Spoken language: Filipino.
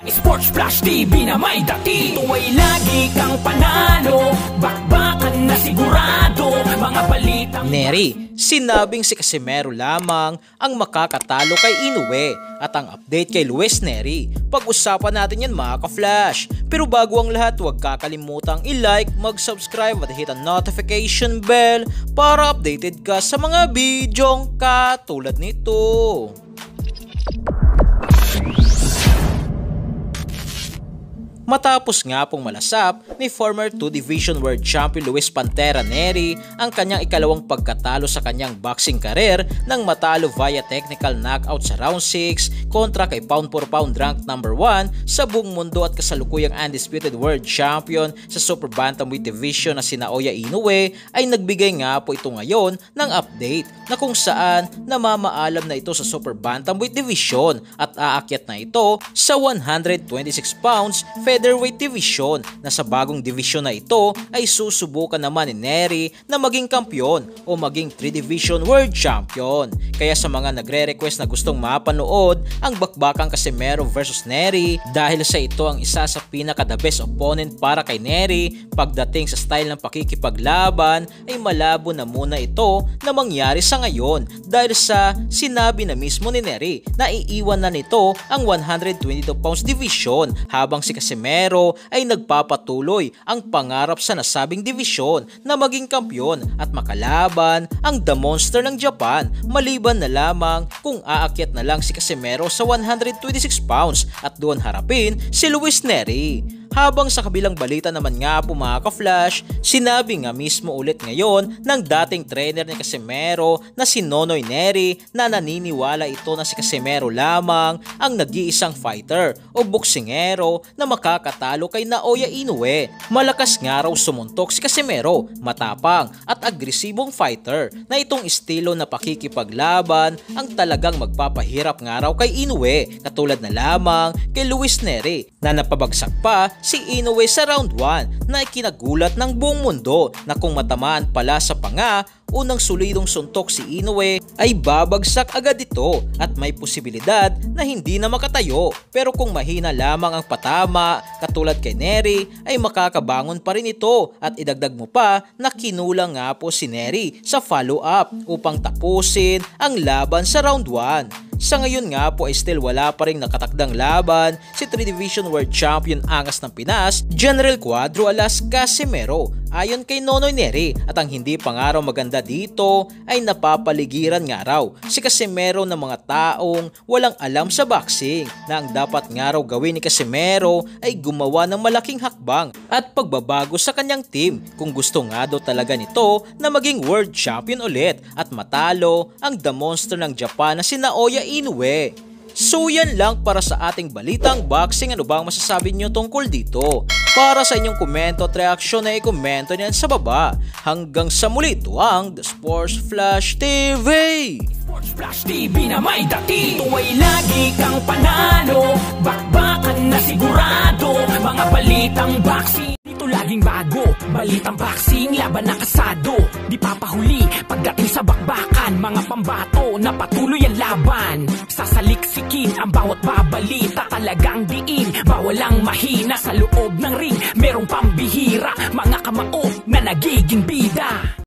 Sports Flash TV na may dati. Ito ay lagi kang panalo, bakbakan na sigurado, mga balitang... Nery, sinabing si Casimero lamang ang makakatalo kay Inoue at ang update kay Luis Nery. Pag-usapan natin yan mga ka-flash. Pero bago ang lahat, huwag kakalimutang i-like, mag-subscribe at hit ang notification bell para updated ka sa mga bidyong katulad nito. Matapos nga pong malasap ni former 2 Division World Champion Luis Pantera Nery ang kanyang ikalawang pagkatalo sa kanyang boxing career nang matalo via technical knockout sa round 6 kontra kay pound for pound ranked number 1 sa buong mundo at kasalukuyang undisputed world champion sa super bantamweight division na sina Naoya Inoue, ay nagbigay nga po ito ngayon ng update na kung saan namamaalam na ito sa super bantamweight division at aakyat na ito sa 126 pounds featherweight division, na sa bagong division na ito ay susubukan naman ni Nery na maging kampiyon o maging 3 division world champion. Kaya sa mga nagre-request na gustong mapanood ang bakbakang Casimero versus Nery, dahil sa ito ang isa sa pinaka-the best opponent para kay Nery pagdating sa style ng pakikipaglaban, ay malabo na muna ito na mangyari sa ngayon dahil sa sinabi na mismo ni Nery na iiwan na nito ang 122 pounds division habang si Casimero ay nagpapatuloy ang pangarap sa nasabing division na maging kampiyon at makalaban ang The Monster ng Japan, maliban na lamang kung aakyat na lang si Casimero sa 126 pounds at doon harapin si Luis Nery. Habang sa kabilang balita naman nga po mga ka-flash, sinabi nga mismo ulit ngayon ng dating trainer ni Casimero na si Nonoy Nery na naniniwala ito na si Casimero lamang ang nag-iisang fighter o boksingero na makakatalo kay Naoya Inoue. Malakas nga raw sumuntok si Casimero, matapang at agresibong fighter na itong estilo na pakikipaglaban ang talagang magpapahirap nga raw kay Inoue, katulad na lamang kay Luis Nery na napabagsak pa si Inoue sa round 1 na ikinagulat ng buong mundo na kung matamaan pala sa panga, unang solidong suntok si Inoue ay babagsak agad ito at may posibilidad na hindi na makatayo. Pero kung mahina lamang ang patama katulad kay Nery ay makakabangon pa rin ito, at idagdag mo pa na kinulang nga po si Nery sa follow-up upang tapusin ang laban sa round 1. Sa ngayon nga po ay still wala pa rin nakatakdang laban si 3 Division World Champion Angas ng Pinas, General Cuadro alas Casimero, ayon kay Nonoy Nery. At ang hindi pa nga raw maganda dito ay napapaligiran nga raw si Casimero ng mga taong walang alam sa boxing, na ang dapat nga raw gawin ni Casimero ay gumawa ng malaking hakbang at pagbabago sa kanyang team kung gusto nga daw talaga nito na maging world champion ulit at matalo ang The Monster ng Japan na si Naoya Inoue. So yan lang para sa ating balitang boxing. Ano ba ang masasabi nyo tungkol dito? Para sa inyong komento at reaksyon ay komento niyan sa baba. Hanggang sa muli, ito ang The Sports Flash TV. Sports Flash TV na may dati. Ito ay lagi kang panalo, bakbakan na sigurado, mga balitang boxing. Ito laging bago, balitang boxing, laban na kasado. Di papahuli pagdating sa bakbakan, mga pambato na patuloy ang laban. Sasaliksikin ang bawat babalita, talagang diin, bawal ang mahina sa loob ng ring. Merong pambihira, mga kamao na nagiging bida.